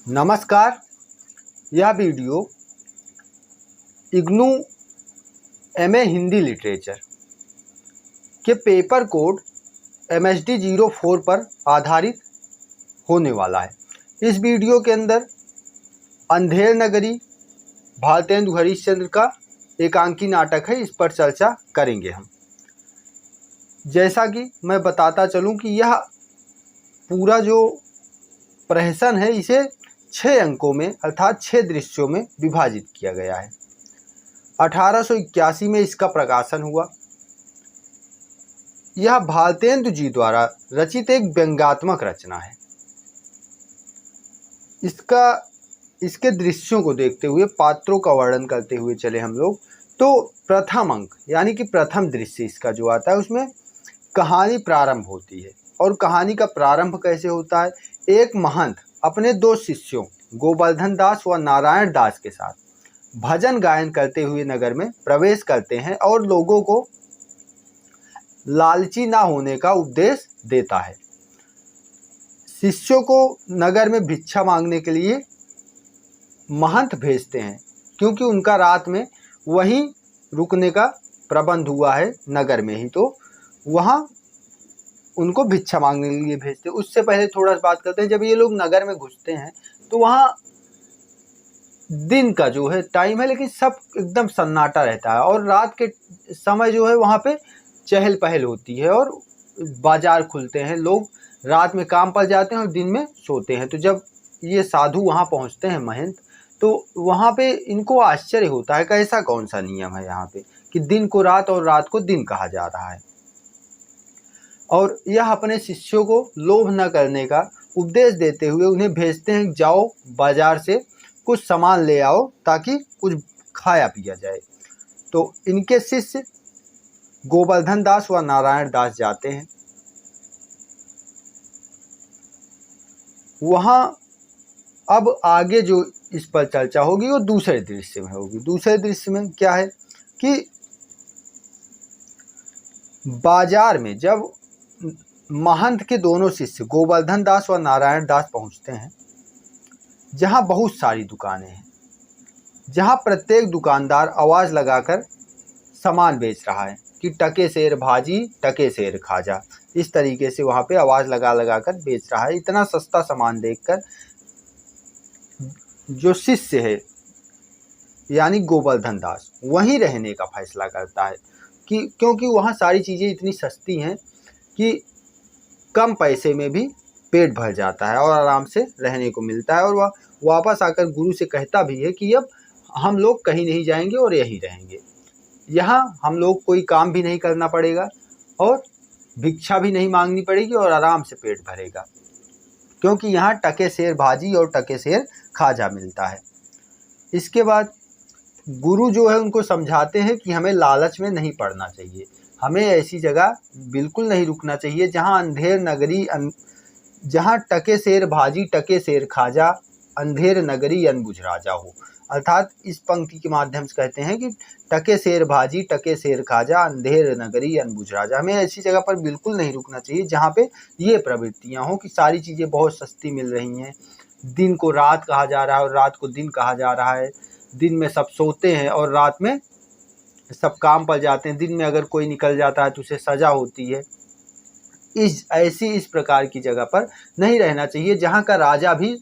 नमस्कार। यह video IGNOU MA Hindi literature के पेपर कोड MHD 04 पर आधारित होने वाला है। इस वीडियो के अंदर अंधेर नगरी भारतेंदु हरिश्चंद्र का एकांकी नाटक है, इस पर चर्चा करेंगे हम। जैसा कि मैं बताता चलूं कि यह पूरा जो प्रहसन है इसे 6 अंकों में अर्थात 6 दृश्यों में विभाजित किया गया है। 1881 में इसका प्रकाशन हुआ। यह भारतेंदु जी द्वारा रचित एक व्यंग्यात्मक रचना है। इसके दृश्यों को देखते हुए, पात्रों का वर्णन करते हुए चले हम लोग, तो प्रथम अंक यानी कि प्रथम दृश्य इसका जो आता है उसमें कहानी प्रारंभ होती है। और कहानी का प्रारंभ कैसे होता है? एक महंत अपने 2 शिष्यों गोवर्धन दास व नारायण दास के साथ भजन गायन करते हुए नगर में प्रवेश करते हैं और लोगों को लालची ना होने का उपदेश देता है। शिष्यों को नगर में भिक्षा मांगने के लिए महंत भेजते हैं, क्योंकि उनका रात में वहीं रुकने का प्रबंध हुआ है नगर में ही, तो वहाँ उनको भिक्षा मांगने के लिए भेजते हैं। उससे पहले थोड़ा सा बात करते हैं। जब ये लोग नगर में घुसते हैं तो वहाँ दिन का जो है टाइम है, लेकिन सब एकदम सन्नाटा रहता है और रात के समय जो है वहाँ पे चहल पहल होती है और बाजार खुलते हैं। लोग रात में काम पर जाते हैं और दिन में सोते हैं। तो जब ये साधु वहाँ पहुँचते हैं महंत, तो वहाँ पे इनको आश्चर्य होता है कि ऐसा कौन सा नियम है यहाँ पे कि दिन को रात और रात को दिन कहा जा रहा है। और यह अपने शिष्यों को लोभ न करने का उपदेश देते हुए उन्हें भेजते हैं, जाओ बाजार से कुछ सामान ले आओ ताकि कुछ खाया पिया जाए। तो इनके शिष्य गोवर्धन दास व नारायण दास जाते हैं। वहाँ अब आगे जो इस पर चर्चा होगी वो दूसरे दृश्य में होगी। दूसरे दृश्य में क्या है कि बाजार में जब महंत के दोनों शिष्य गोवर्धन दास व नारायण दास पहुंचते हैं, जहां बहुत सारी दुकानें हैं, जहां प्रत्येक दुकानदार आवाज लगाकर सामान बेच रहा है कि टके सेर भाजी, टके सेर खाजा। इस तरीके से वहां पे आवाज लगा कर बेच रहा है। इतना सस्ता सामान देखकर जो शिष्य है यानी गोवर्धन दास वहीं रहने का फैसला करता है कि क्योंकि वहां सारी चीजें इतनी सस्ती हैं कि कम पैसे में भी पेट भर जाता है और आराम से रहने को मिलता है। और वह वापस आकर गुरु से कहता भी है कि अब हम लोग कहीं नहीं जाएंगे और यहीं रहेंगे। यहाँ हम लोग कोई काम भी नहीं करना पड़ेगा और भिक्षा भी नहीं मांगनी पड़ेगी और आराम से पेट भरेगा, क्योंकि यहाँ टके सेर भाजी और टके सेर खाजा मिलता है। इसके बाद गुरु जो है उनको समझाते हैं कि हमें लालच में नहीं पड़ना चाहिए, हमें ऐसी जगह बिल्कुल नहीं रुकना चाहिए जहां अंधेर नगरी जहां टके सेर भाजी टके सेर खाजा, अंधेर नगरी अनबुझ राजा हो। अर्थात इस पंक्ति के माध्यम से कहते हैं कि टके सेर भाजी टके सेर खाजा, अंधेर नगरी अनबुझ राजा। हमें ऐसी जगह पर बिल्कुल नहीं रुकना चाहिए जहाँ पे ये प्रवृत्तियाँ हों कि सारी चीज़ें बहुत सस्ती मिल रही हैं, दिन को रात कहा जा रहा है और रात को दिन कहा जा रहा है, दिन में सब सोते हैं और रात में सब काम पर जाते हैं। दिन में अगर कोई निकल जाता है तो उसे सजा होती है। इस प्रकार की जगह पर नहीं रहना चाहिए जहाँ का राजा भी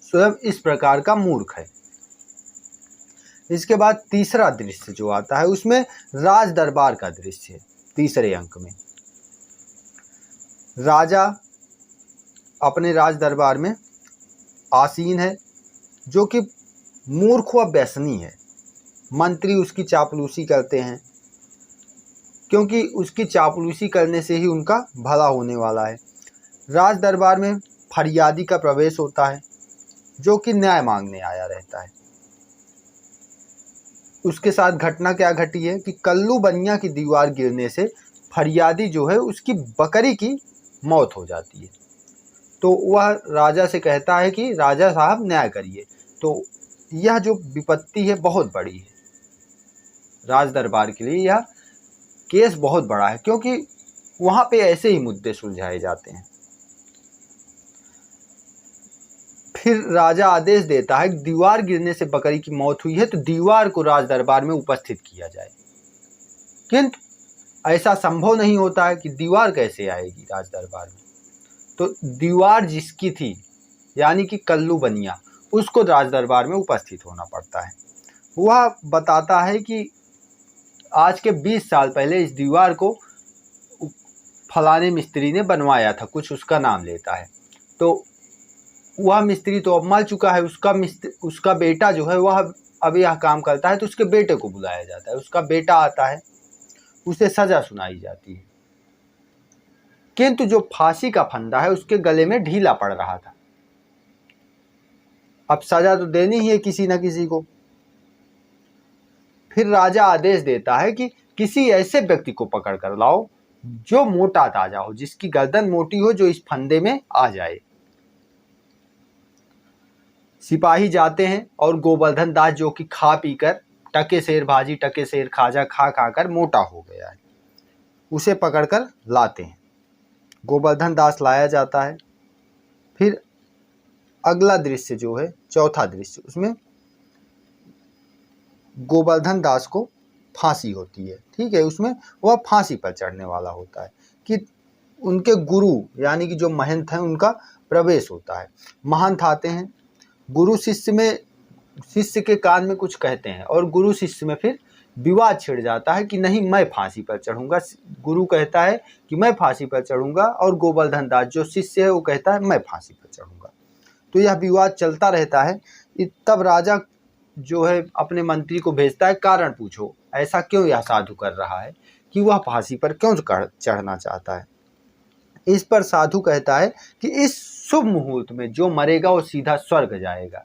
स्वयं इस प्रकार का मूर्ख है। इसके बाद तीसरा दृश्य जो आता है उसमें राज दरबार का दृश्य है। तीसरे अंक में राजा अपने राज दरबार में आसीन है, जो कि मूर्ख व व्यसनी है। मंत्री उसकी चापलूसी करते हैं, क्योंकि उसकी चापलूसी करने से ही उनका भला होने वाला है। राज दरबार में फरियादी का प्रवेश होता है, जो कि न्याय मांगने आया रहता है। उसके साथ घटना क्या घटी है कि कल्लू बनिया की दीवार गिरने से फरियादी जो है उसकी बकरी की मौत हो जाती है। तो वह राजा से कहता है कि राजा साहब न्याय करिए। तो यह जो विपत्ति है बहुत बड़ी है, राज दरबार के लिए यह केस बहुत बड़ा है, क्योंकि वहाँ पे ऐसे ही मुद्दे सुलझाए जाते हैं। फिर राजा आदेश देता है दीवार गिरने से बकरी की मौत हुई है तो दीवार को राज दरबार में उपस्थित किया जाए। किंतु ऐसा संभव नहीं होता है कि दीवार कैसे आएगी राज दरबार में। तो दीवार जिसकी थी यानी कि कल्लू बनिया, उसको राज दरबार में उपस्थित होना पड़ता है। वह बताता है कि आज के 20 साल पहले इस दीवार को फलाने मिस्त्री ने बनवाया था, कुछ उसका नाम लेता है। तो वह मिस्त्री तो अब मर चुका है, उसका बेटा जो है वह अब यह काम करता है, तो उसके बेटे को बुलाया जाता है। उसका बेटा आता है, उसे सजा सुनाई जाती है। किंतु जो फांसी का फंदा है उसके गले में ढीला पड़ रहा था। अब सजा तो देनी ही है किसी न किसी को। फिर राजा आदेश देता है कि किसी ऐसे व्यक्ति को पकड़ कर लाओ जो मोटा ताजा हो, जिसकी गर्दन मोटी हो, जो इस फंदे में आ जाए। सिपाही जाते हैं और गोवर्धन दास, जो कि खा पीकर टके शेर भाजी टके शेर खाजा खा खाकर मोटा हो गया है, उसे पकड़कर लाते हैं। गोवर्धन दास लाया जाता है। फिर अगला दृश्य जो है, चौथा दृश्य, उसमें गोवर्धन दास को फांसी होती है। ठीक है, उसमें वह फांसी पर चढ़ने वाला होता है कि उनके गुरु यानी कि जो महंत हैं उनका प्रवेश होता है। महंत आते हैं, गुरु शिष्य के कान में कुछ कहते हैं और गुरु शिष्य में फिर विवाद छिड़ जाता है कि नहीं, मैं फांसी पर चढ़ूंगा। गुरु कहता है कि मैं फांसी पर चढ़ूंगा और गोवर्धन दास जो शिष्य है वो कहता है मैं फांसी पर चढ़ूंगा। तो यह विवाद चलता रहता है। तब राजा जो है अपने मंत्री को भेजता है, कारण पूछो, ऐसा क्यों यह साधु कर रहा है कि वह फांसी पर क्यों चढ़ना चाहता है। इस पर साधु कहता है कि इस शुभ मुहूर्त में जो मरेगा वो सीधा स्वर्ग जाएगा।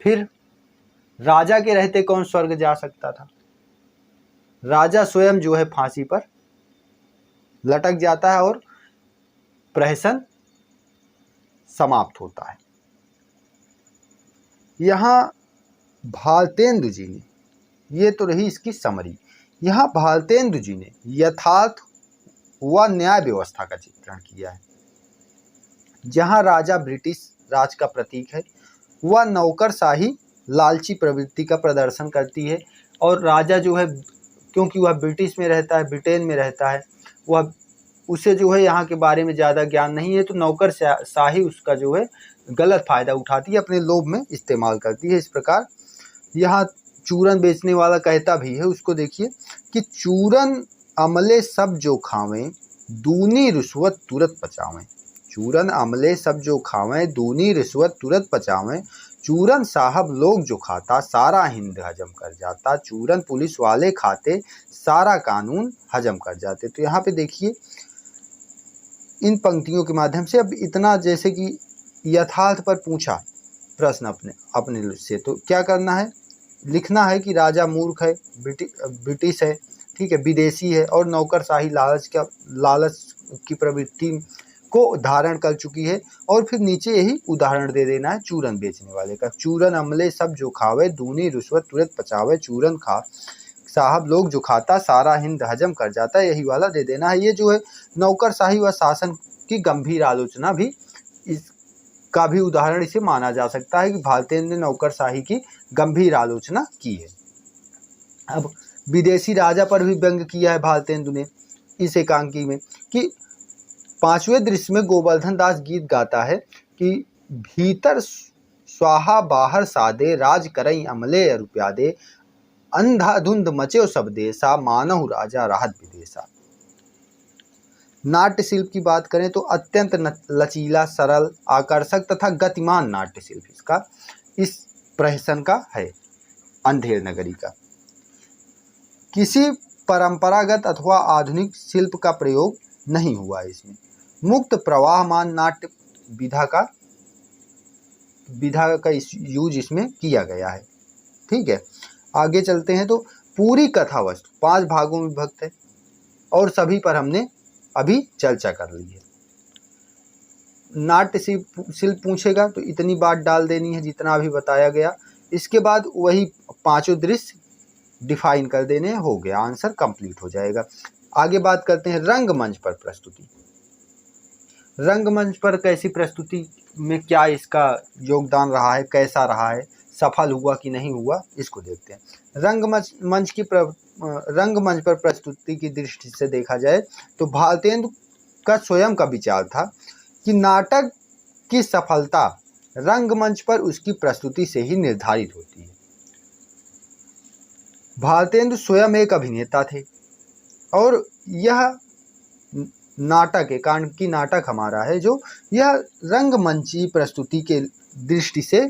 फिर राजा के रहते कौन स्वर्ग जा सकता था। राजा स्वयं जो है फांसी पर लटक जाता है और प्रहसन समाप्त होता है। यहाँ भारतेंदु जी ने, ये तो रही इसकी समरी, यहाँ भारतेंदु जी ने यथार्थ व न्याय व्यवस्था का चित्रण किया है। जहाँ राजा ब्रिटिश राज का प्रतीक है, वह नौकरशाही लालची प्रवृत्ति का प्रदर्शन करती है। और राजा जो है, क्योंकि वह ब्रिटिश में रहता है, ब्रिटेन में रहता है, वह उसे जो है यहाँ के बारे में ज़्यादा ज्ञान नहीं है, तो नौकरशाही उसका जो है गलत फ़ायदा उठाती है, अपने लोभ में इस्तेमाल करती है। इस प्रकार यहाँ चूरन बेचने वाला कहता भी है, उसको देखिए कि चूरन अमले सब जो खावें दूनी रिश्वत तुरंत पचावें। चूरन अमले सब जो खावें दूनी रिश्वत तुरंत पचावें। चूरन साहब लोग जो खाता सारा हिंद हजम कर जाता। चूरन पुलिस वाले खाते सारा कानून हजम कर जाते। तो यहाँ पे देखिए इन पंक्तियों के माध्यम से अब इतना, जैसे कि यथार्थ पर पूछा प्रश्न अपने से, तो क्या करना है, लिखना है कि राजा मूर्ख है, ब्रिटिश है, ठीक है, विदेशी है और नौकरशाही लालच की प्रवृत्ति को धारण कर चुकी है। और फिर नीचे यही उदाहरण दे देना है चूरन बेचने वाले का। चूरन अमले सब जो खावे दूनी रिश्वत तुरंत पचावे। चूरन खा साहब लोग जो खाता सारा हिंद हजम कर जाता है, यही वाला दे देना है। ये जो है नौकरशाही व शासन की गंभीर आलोचना भी, इसका भी उदाहरण इसे माना जा सकता है कि भारतेंदु ने नौकरशाही की गंभीर आलोचना की है। अब विदेशी राजा पर भी व्यंग किया है भारतेंदु ने इस एकांकी में कि 5वें दृश्य में गोवर्धन दास गीत गाता है कि भीतर स्वाहा बाहर सादे राज करई अमले रुपया दे। अंधाधुंध मचेओ सब देशा मानहु राजा राहत विदेशा। नाट्य शिल्प की बात करें तो अत्यंत लचीला, सरल, आकर्षक तथा गतिमान नाट्य शिल्प इसका इस प्रहसन का है, अंधेर नगरी का। किसी परंपरागत अथवा आधुनिक शिल्प का प्रयोग नहीं हुआ इसमें। मुक्त प्रवाहमान नाट्य विधा का यूज इसमें किया गया है। ठीक है, आगे चलते हैं। तो पूरी कथा वस्तु 5 भागों में विभक्त है और सभी पर हमने अभी चर्चा कर ली है। नाट्य शिल्प पूछेगा तो इतनी बात डाल देनी है जितना अभी बताया गया। इसके बाद वही 5 दृश्य डिफाइन कर देने, हो गया, आंसर कंप्लीट हो जाएगा। आगे बात करते हैं रंगमंच पर प्रस्तुति। रंगमंच पर कैसी प्रस्तुति में क्या इसका योगदान रहा है, कैसा रहा है, सफल हुआ कि नहीं हुआ, इसको देखते हैं। रंगमंच पर प्रस्तुति की दृष्टि से देखा जाए तो भारतेंदु का स्वयं का विचार था कि नाटक की सफलता रंगमंच पर उसकी प्रस्तुति से ही निर्धारित होती है। भारतेंदु स्वयं एक अभिनेता थे और यह नाटक, एकांकी नाटक हमारा है जो यह रंगमंची प्रस्तुति के दृष्टि से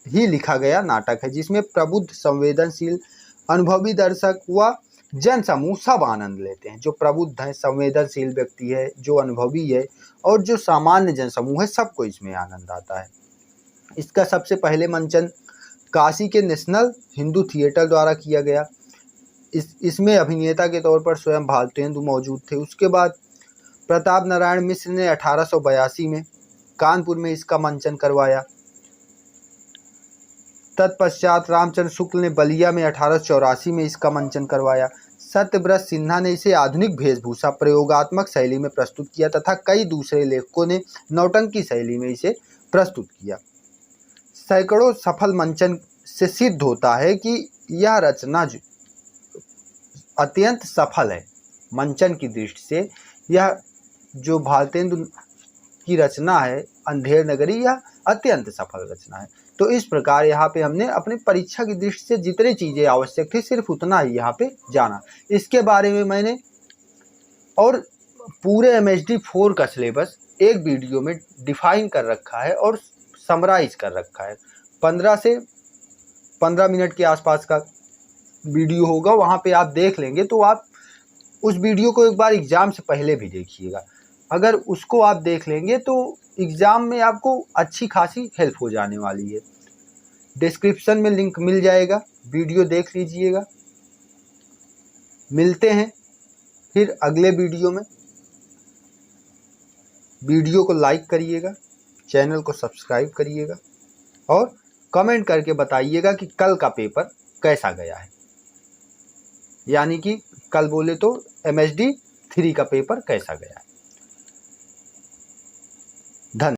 ही लिखा गया नाटक है, जिसमें प्रबुद्ध, संवेदनशील, अनुभवी दर्शक व जन समूह सब आनंद लेते हैं। जो प्रबुद्ध है, संवेदनशील व्यक्ति है, जो अनुभवी है और जो सामान्य जन समूह है, सबको इसमें आनंद आता है। इसका सबसे पहले मंचन काशी के नेशनल हिंदू थिएटर द्वारा किया गया। इसमें अभिनेता के तौर पर स्वयं भारतेंदु मौजूद थे। उसके बाद प्रताप नारायण मिश्र ने 1882 में कानपुर में इसका मंचन करवाया। तत्पश्चात रामचंद्र शुक्ल ने बलिया में 1884 में इसका मंचन करवाया। सत्यव्रत सिन्हा ने इसे आधुनिक वेशभूषा, प्रयोगात्मक शैली में प्रस्तुत किया तथा कई दूसरे लेखकों ने नौटंकी शैली में इसे प्रस्तुत किया। सैकड़ों सफल मंचन से सिद्ध होता है कि यह रचना अत्यंत सफल है। मंचन की दृष्टि से यह जो भारतेंदु की रचना है अंधेर नगरी, यह अत्यंत सफल रचना है। तो इस प्रकार यहाँ पे हमने अपने परीक्षा की दृष्टि से जितनी चीज़ें आवश्यक थी सिर्फ उतना ही यहाँ पे जाना। इसके बारे में मैंने और पूरे MSD 4 का सिलेबस एक वीडियो में डिफाइन कर रखा है और समराइज कर रखा है। 15 से 15 मिनट के आसपास का वीडियो होगा, वहाँ पे आप देख लेंगे तो आप उस वीडियो को एक बार एग्ज़ाम से पहले भी देखिएगा। अगर उसको आप देख लेंगे तो एग्ज़ाम में आपको अच्छी खासी हेल्प हो जाने वाली है। डिस्क्रिप्शन में लिंक मिल जाएगा, वीडियो देख लीजिएगा। मिलते हैं फिर अगले वीडियो में। वीडियो को लाइक करिएगा, चैनल को सब्सक्राइब करिएगा और कमेंट करके बताइएगा कि कल का पेपर कैसा गया है, यानी कि कल बोले तो MSD 3 का पेपर कैसा गया है।